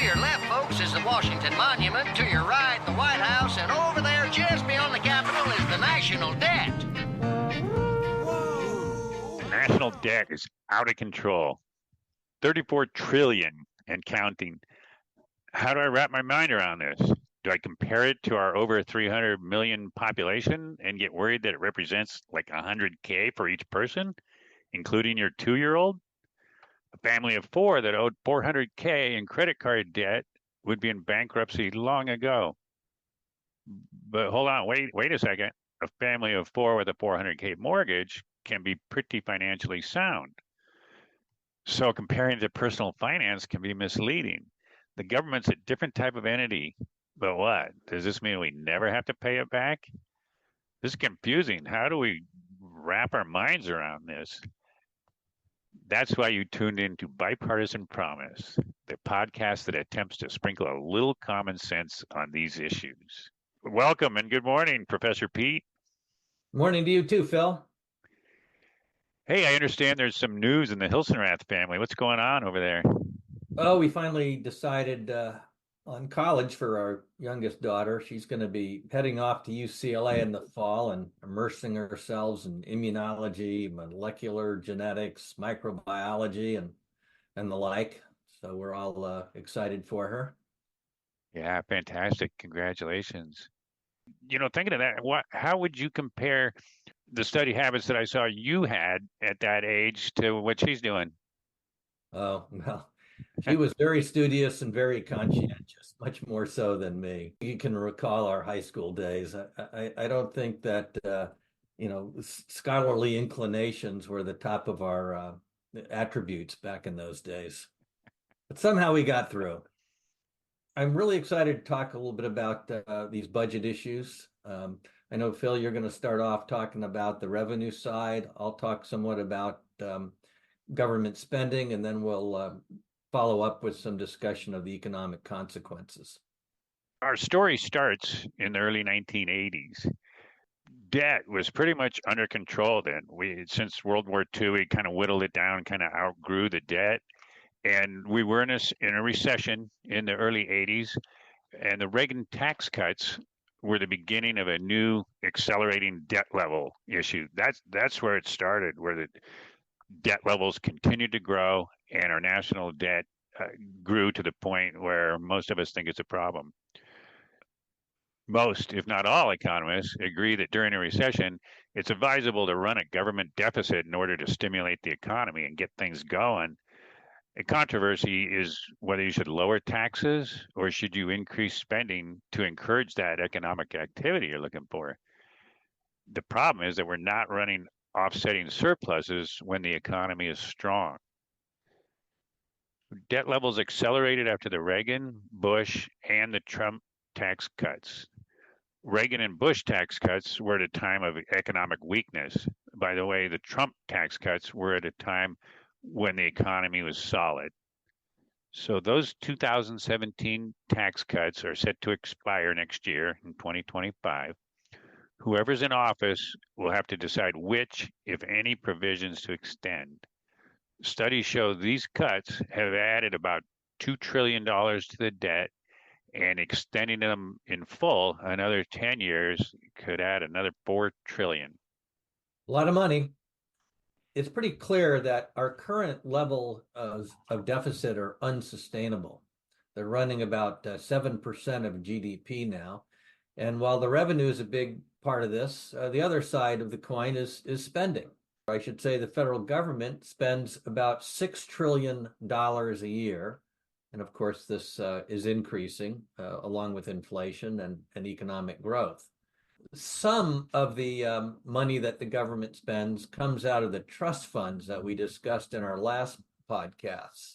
your left, folks, is the Washington Monument. To your right, the White House. And over there, just beyond the Capitol, is the national debt. National debt is out of control. 34 trillion and counting. How do I wrap my mind around this? Do I compare it to our over 300 million population and get worried that it represents like 100K for each person, including your 2-year-old? A family of 4 that owed 400K in credit card debt would be in bankruptcy long ago. But hold on, wait a second. A family of 4 with a 400K mortgage can be pretty financially sound. So comparing to personal finance can be misleading. The government's a different type of entity. But what? Does this mean we never have to pay it back? This is confusing. How do we wrap our minds around this? That's why you tuned in to Bipartisan Promise, the podcast that attempts to sprinkle a little common sense on these issues. Welcome and good morning, Professor Pete. Morning to you too, Phil. Hey, I understand there's some news in the Hilsenrath family. What's going on over there? Oh, we finally decided on college for our youngest daughter. She's going to be heading off to UCLA in the fall and immersing ourselves in immunology, molecular genetics, microbiology, and the like. So we're all excited for her. Yeah, fantastic. Congratulations. Thinking of that, how would you compare the study habits that I saw you had at that age to what she's doing? Oh, well, she was very studious and very conscientious, much more so than me. You can recall our high school days. I don't think that, scholarly inclinations were the top of our attributes back in those days. But somehow we got through. I'm really excited to talk a little bit about these budget issues. I know, Phil, you're going to start off talking about the revenue side. I'll talk somewhat about government spending, and then we'll follow up with some discussion of the economic consequences. Our story starts in the early 1980s. Debt was pretty much under control then. Since World War II, we kind of whittled it down, kind of outgrew the debt. And we were in a recession in the early 80s, and the Reagan tax cuts were the beginning of a new accelerating debt level issue. That's where it started, where the debt levels continued to grow and our national debt grew to the point where most of us think it's a problem. Most, if not all, economists agree that during a recession, it's advisable to run a government deficit in order to stimulate the economy and get things going. A controversy is whether you should lower taxes or should you increase spending to encourage that economic activity you're looking for. The problem is that we're not running offsetting surpluses when the economy is strong. Debt levels accelerated after the Reagan, Bush, and the Trump tax cuts. Reagan and Bush tax cuts were at a time of economic weakness. By the way, the Trump tax cuts were at a time when the economy was solid. So those 2017 tax cuts are set to expire next year in 2025. Whoever's in office will have to decide which, if any, provisions to extend. Studies show these cuts have added about $2 trillion to the debt, and extending them in full another 10 years could add another $4 trillion. A lot of money. It's pretty clear that our current level of deficit are unsustainable. They're running about 7% of GDP now. And while the revenue is a big part of this, the other side of the coin is spending. I should say the federal government spends about $6 trillion a year. And of course, this is increasing along with inflation and economic growth. Some of the money that the government spends comes out of the trust funds that we discussed in our last podcasts.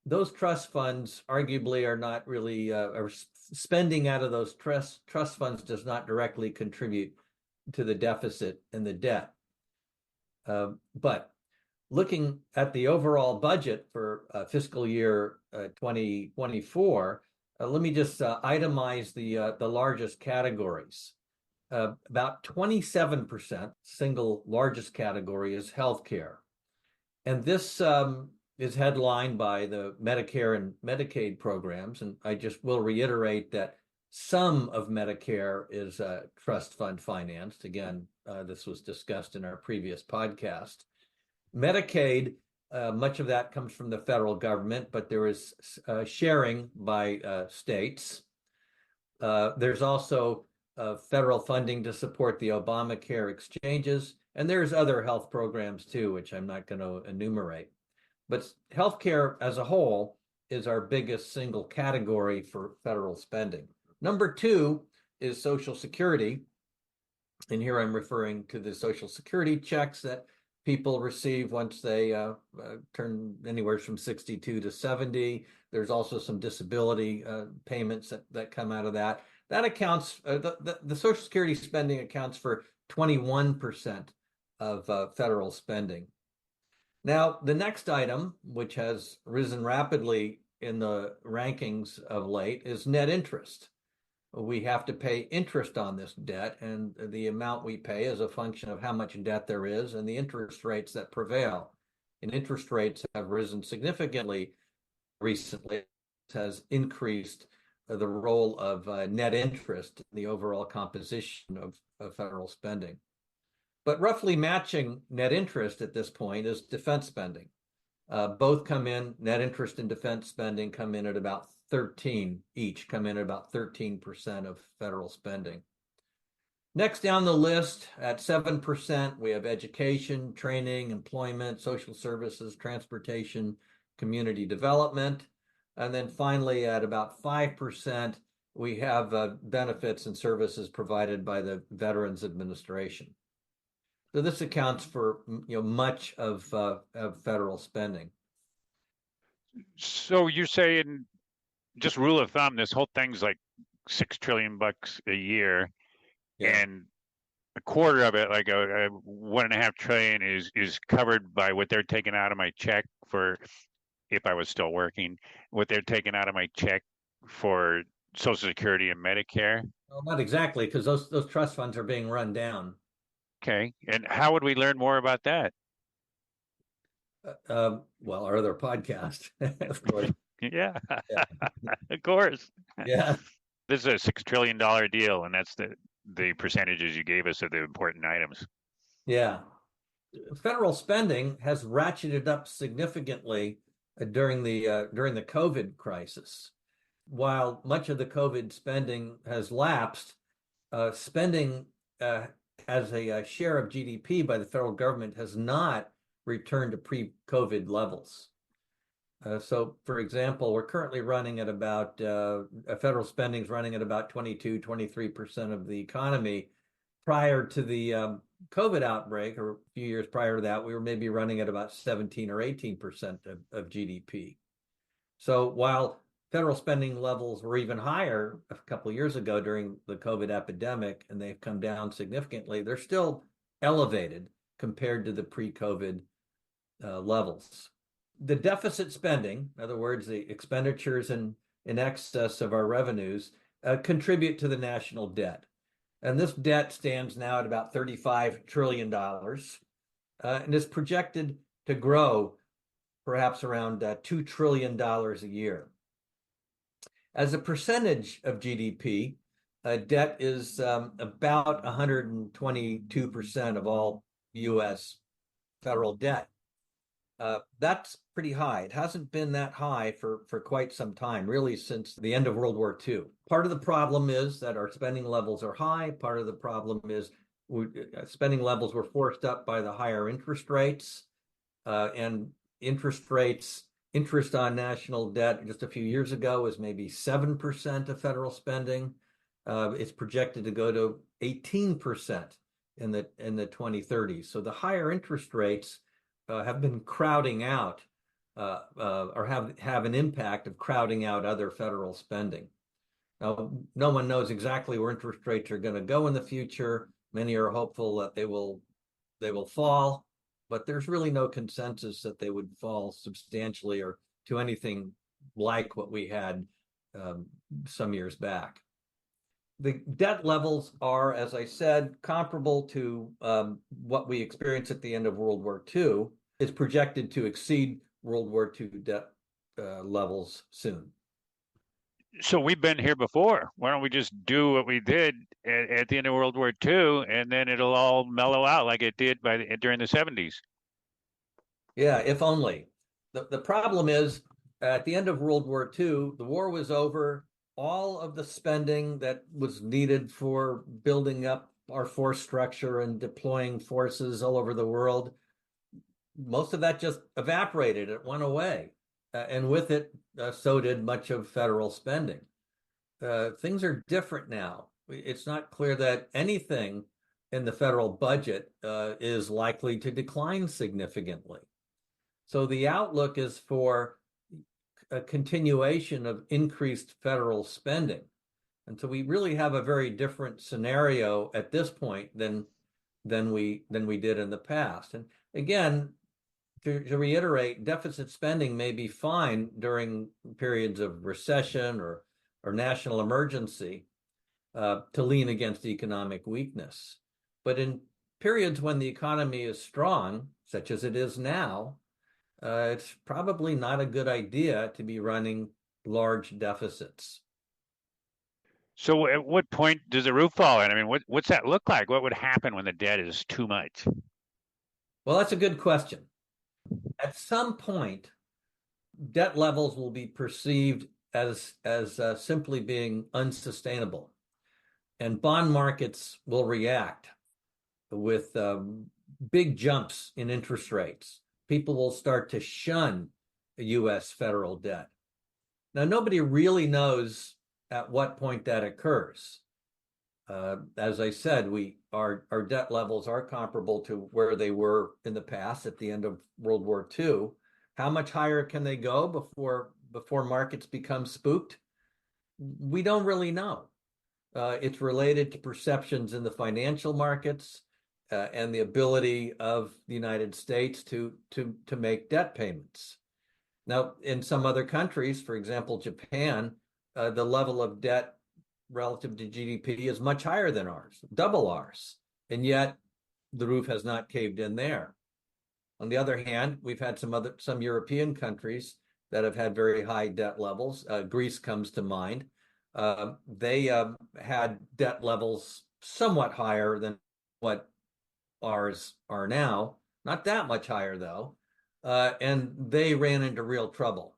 Those trust funds arguably are not really, spending out of those trust funds does not directly contribute to the deficit and the debt. But looking at the overall budget for fiscal year 2024, let me just itemize the largest categories. About 27%, single largest category, is healthcare. And this is headlined by the Medicare and Medicaid programs. And I just will reiterate that some of Medicare is trust fund financed. Again, this was discussed in our previous podcast. Medicaid, much of that comes from the federal government, but there is sharing by states. There's also federal funding to support the Obamacare exchanges, and there's other health programs too, which I'm not going to enumerate. But healthcare as a whole is our biggest single category for federal spending. Number two is Social Security. And here I'm referring to the Social Security checks that people receive once they turn anywhere from 62 to 70. There's also some disability payments that come out of that. That accounts, the Social Security spending accounts for 21% of federal spending. Now, the next item, which has risen rapidly in the rankings of late, is net interest. We have to pay interest on this debt, and the amount we pay is a function of how much debt there is and the interest rates that prevail. And interest rates have risen significantly recently. It has increased the role of net interest in the overall composition of federal spending. But roughly matching net interest at this point is defense spending. Both come in, net interest and defense spending come in at about 13 each, come in at about 13% of federal spending. Next down the list at 7%, we have education, training, employment, social services, transportation, community development. And then finally, at about 5%, we have benefits and services provided by the Veterans Administration. So this accounts for much of federal spending. So you're saying, just rule of thumb, this whole thing's like $6 trillion a year, Yeah. and a quarter of it, like a 1.5 trillion, is covered by what they're taking out of my check for, if I was still working, what they're taking out of my check for Social Security and Medicare. Well, not exactly, because those trust funds are being run down. Okay, and how would we learn more about that? Well, our other podcast, of course. Yeah, Yeah. of course. Yeah. This is a $6 trillion deal, and that's the percentages you gave us of the important items. Yeah. Federal spending has ratcheted up significantly during the COVID crisis. While much of the COVID spending has lapsed, spending as a share of GDP by the federal government has not returned to pre-COVID levels. So, for example, we're currently running at about, federal spending is running at about 22, 23% of the economy. Prior to the COVID outbreak, or a few years prior to that, we were maybe running at about 17 or 18% of GDP. So while federal spending levels were even higher a couple of years ago during the COVID epidemic, and they've come down significantly, they're still elevated compared to the pre-COVID levels. The deficit spending, in other words, the expenditures in excess of our revenues, contribute to the national debt. And this debt stands now at about $35 trillion and is projected to grow perhaps around $2 trillion a year. As a percentage of GDP, debt is about 122% of all U.S. federal debt. That's pretty high. It hasn't been that high for quite some time, really since the end of World War II. Part of the problem is that our spending levels are high. Part of the problem is spending levels were forced up by the higher interest rates, and interest on national debt just a few years ago was maybe 7% of federal spending. It's projected to go to 18% in the 2030s. So the higher interest rates have been crowding out, or have an impact of crowding out other federal spending. Now, no one knows exactly where interest rates are going to go in the future. Many are hopeful that they will fall, but there's really no consensus that they would fall substantially or to anything like what we had some years back. The debt levels are, as I said, comparable to what we experienced at the end of World War II. It's projected to exceed World War II debt levels soon. So we've been here before. Why don't we just do what we did at the end of World War II, and then it'll all mellow out like it did during the 70s? Yeah, if only. The problem is at the end of World War II, the war was over. All of the spending that was needed for building up our force structure and deploying forces all over the world, most of that just evaporated. It went away. And with it, so did much of federal spending. Things are different now. It's not clear that anything in the federal budget is likely to decline significantly. So the outlook is for a continuation of increased federal spending. And so we really have a very different scenario at this point than we did in the past. And again, to reiterate, deficit spending may be fine during periods of recession or national emergency to lean against economic weakness. But in periods when the economy is strong, such as it is now, it's probably not a good idea to be running large deficits. So at what point does the roof fall in? I mean, what's that look like? What would happen when the debt is too much? Well, that's a good question. At some point, debt levels will be perceived as simply being unsustainable, and bond markets will react with big jumps in interest rates. People will start to shun U.S. federal debt. Now, nobody really knows at what point that occurs. As I said, our debt levels are comparable to where they were in the past at the end of World War II. How much higher can they go before markets become spooked? We don't really know. It's related to perceptions in the financial markets and the ability of the United States to make debt payments. Now, in some other countries, for example, Japan, the level of debt relative to GDP is much higher than ours, double ours, and yet the roof has not caved in there. On the other hand, we've had some European countries that have had very high debt levels. Greece comes to mind. They had debt levels somewhat higher than what ours are now, not that much higher though, and they ran into real trouble.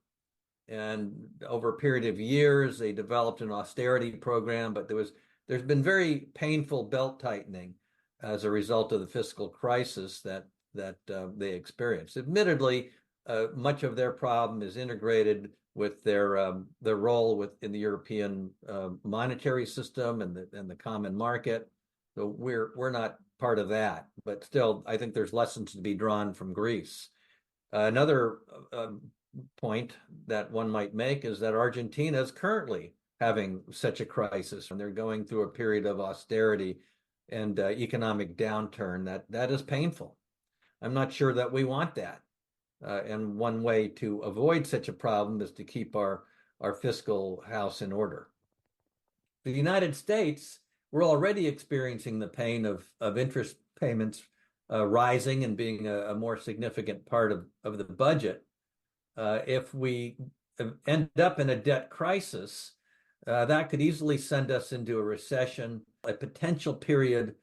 And over a period of years, they developed an austerity program, but there's been very painful belt tightening as a result of the fiscal crisis that they experienced. Admittedly, much of their problem is integrated with their role in the European monetary system and the common market. So we're not part of that, but still, I think there's lessons to be drawn from Greece. Another point that one might make is that Argentina is currently having such a crisis, and they're going through a period of austerity and economic downturn that is painful. I'm not sure that we want that. And one way to avoid such a problem is to keep our fiscal house in order. The United States, we're already experiencing the pain of interest payments rising and being a more significant part of the budget. If we end up in a debt crisis, that could easily send us into a recession, a potential period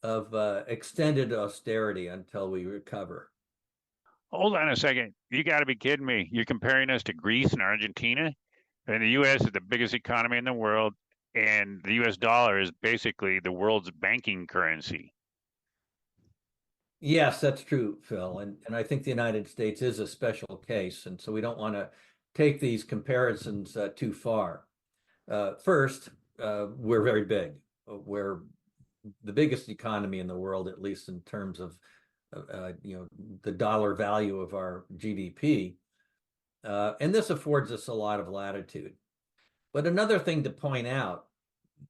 of extended austerity until we recover. Hold on a second. You got to be kidding me. You're comparing us to Greece and Argentina? And the U.S. is the biggest economy in the world, and the U.S. dollar is basically the world's banking currency. Yes, that's true, Phil. And I think the United States is a special case. And so we don't want to take these comparisons too far. First, we're very big. We're the biggest economy in the world, at least in terms of the dollar value of our GDP. And this affords us a lot of latitude. But another thing to point out,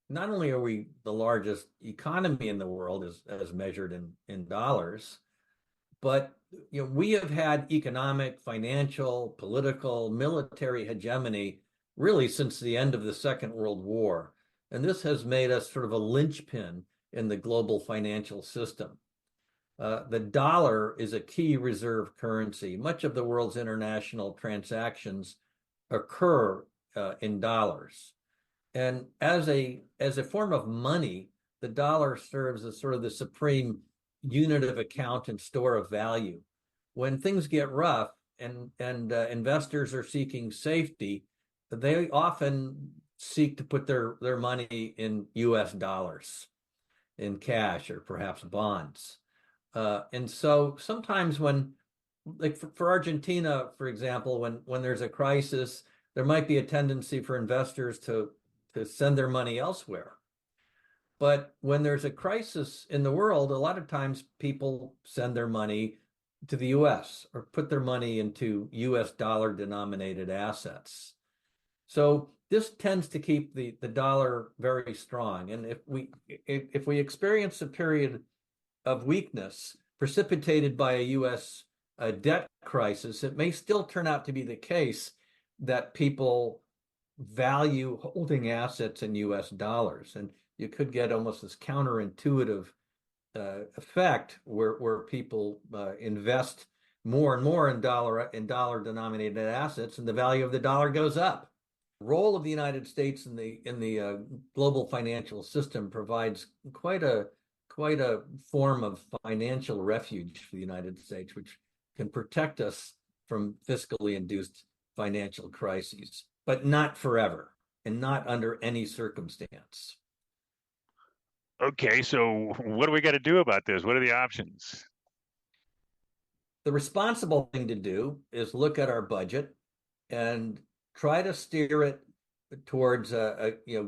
not only are we the largest economy in the world as measured in dollars, but we have had economic, financial, political, military hegemony really since the end of the Second World War. And this has made us sort of a linchpin in the global financial system. The dollar is a key reserve currency. Much of the world's international transactions occur in dollars. And as a form of money, the dollar serves as sort of the supreme unit of account and store of value. When things get rough and investors are seeking safety, they often seek to put their money in US dollars, in cash or perhaps bonds. And so sometimes when, like for Argentina, for example, when there's a crisis, there might be a tendency for investors to send their money elsewhere. But when there's a crisis in the world, a lot of times people send their money to the US or put their money into US dollar denominated assets. So this tends to keep the dollar very strong. And if we experience a period of weakness precipitated by a US debt crisis, it may still turn out to be the case that people value holding assets in US dollars. And you could get almost this counterintuitive effect where people invest more and more in dollar denominated assets, and the value of the dollar goes up. The role of the United States in the global financial system provides quite a form of financial refuge for the United States, which can protect us from fiscally induced financial crises, but not forever and not under any circumstance. Okay, so what do we got to do about this? What are the options? The responsible thing to do is look at our budget and try to steer it towards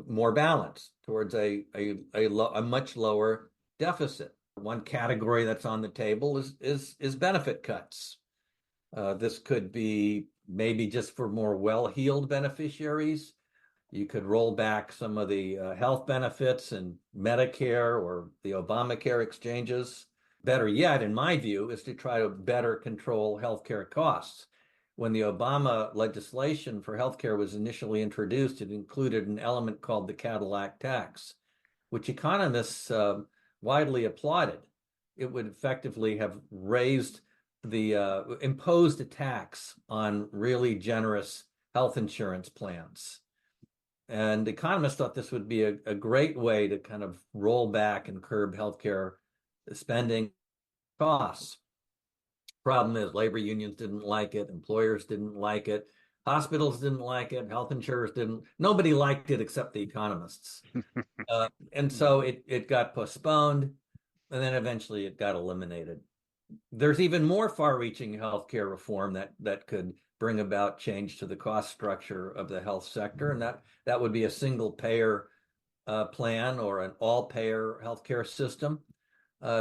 more balance, towards a much lower deficit. One category that's on the table is benefit cuts. This could be maybe just for more well-heeled beneficiaries. You could roll back some of the health benefits and Medicare or the Obamacare exchanges. Better yet, in my view, is to try to better control healthcare costs. When the Obama legislation for healthcare was initially introduced, it included an element called the Cadillac tax, which economists widely applauded. It would effectively have imposed a tax on really generous health insurance plans. And economists thought this would be a great way to kind of roll back and curb healthcare spending costs. Problem is, labor unions didn't like it, employers didn't like it, hospitals didn't like it, health insurers didn't. Nobody liked it except the economists. And so it got postponed, and then eventually it got eliminated. There's even more far-reaching healthcare reform that could bring about change to the cost structure of the health sector, and that would be a single-payer plan or an all-payer healthcare system.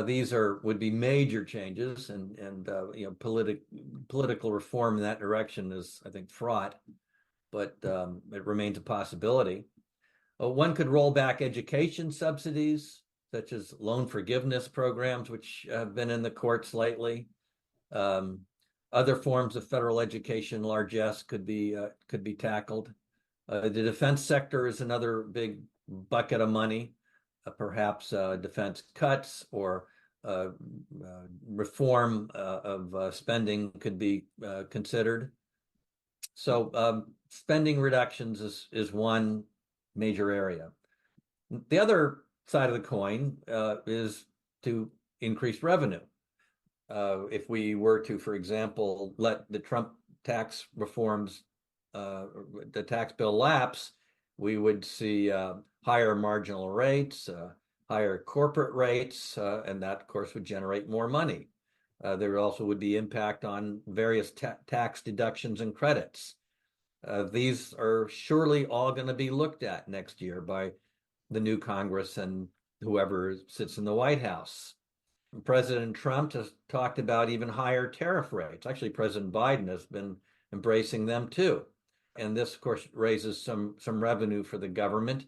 These would be major changes, and political reform in that direction is, I think, fraught, but it remains a possibility. One could roll back education subsidies, such as loan forgiveness programs, which have been in the courts lately. Other forms of federal education largesse could be tackled. The defense sector is another big bucket of money. Perhaps defense cuts or reform of spending could be considered. So spending reductions is one major area. The other side of the coin is to increase revenue. If we were to, for example, let the Trump tax reforms, the tax bill lapse, we would see higher marginal rates, higher corporate rates, and that, of course, would generate more money. There also would be impact on various tax deductions and credits. These are surely all going to be looked at next year by the new Congress and whoever sits in the White House. President Trump has talked about even higher tariff rates. Actually, President Biden has been embracing them too. And this, of course, raises some revenue for the government,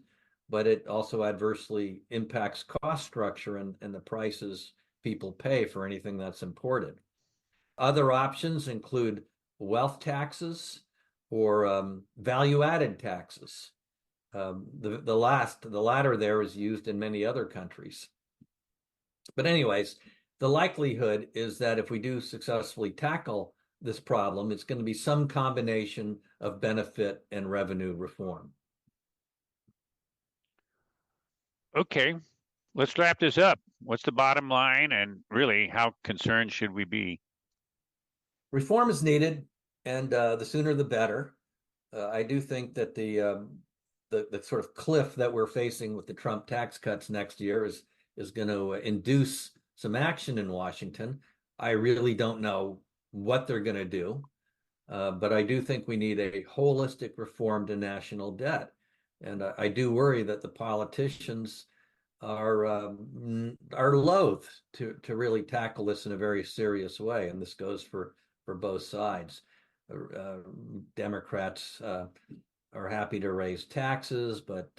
but it also adversely impacts cost structure and the prices people pay for anything that's imported. Other options include wealth taxes or value-added taxes. The latter there is used in many other countries. But anyways, the likelihood is that if we do successfully tackle this problem, it's going to be some combination of benefit and revenue reform. Okay, let's wrap this up. What's the bottom line, and really, how concerned should we be? Reform is needed, and the sooner the better. I do think that the sort of cliff that we're facing with the Trump tax cuts next year is going to induce some action in Washington. I really don't know what they're going to do, but I do think we need a holistic reform to national debt, and I do worry that the politicians are loath to really tackle this in a very serious way, and this goes for both sides. Democrats are happy to raise taxes, but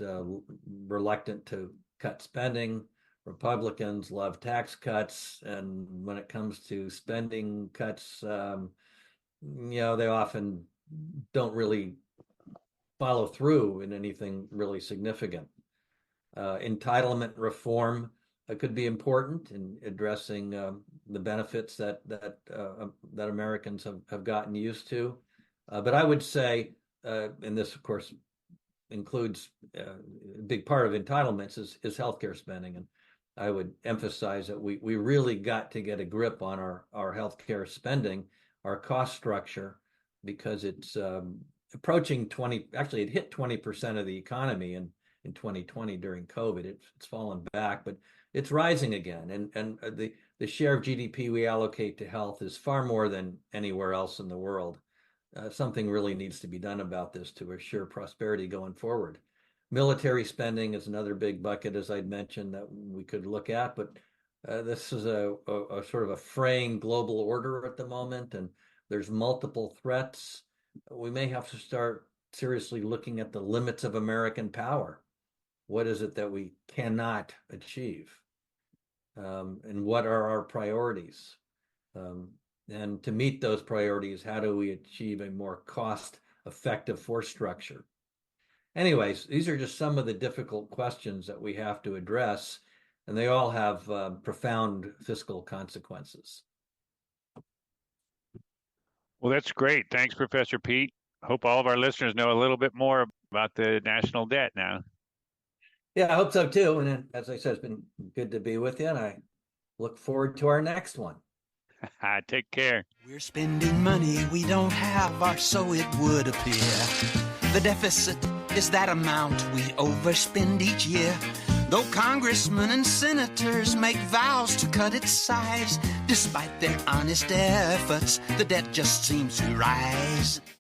reluctant to cut spending. Republicans love tax cuts, and when it comes to spending cuts, they often don't really follow through in anything really significant. Entitlement reform could be important in addressing the benefits that Americans have gotten used to. But I would say, and this of course includes a big part of entitlements is healthcare spending, and I would emphasize that we really got to get a grip on our healthcare spending, our cost structure, because it's approaching 20. Actually, it hit 20% of the economy in 2020 during COVID. It's fallen back, but it's rising again. And the share of GDP we allocate to health is far more than anywhere else in the world. Something really needs to be done about this to assure prosperity going forward. Military spending is another big bucket, as I'd mentioned, that we could look at, but this is a sort of a fraying global order at the moment, and there's multiple threats. We may have to start seriously looking at the limits of American power. What is it that we cannot achieve? And what are our priorities? And to meet those priorities, how do we achieve a more cost-effective force structure? Anyways, these are just some of the difficult questions that we have to address, and they all have profound fiscal consequences. Well, that's great. Thanks, Professor Pete. Hope all of our listeners know a little bit more about the national debt now. Yeah, I hope so too. And as I said, it's been good to be with you, and I look forward to our next one. Take care. We're spending money we don't have, or so it would appear. The deficit is that amount we overspend each year. Though congressmen and senators make vows to cut its size, despite their honest efforts, the debt just seems to rise.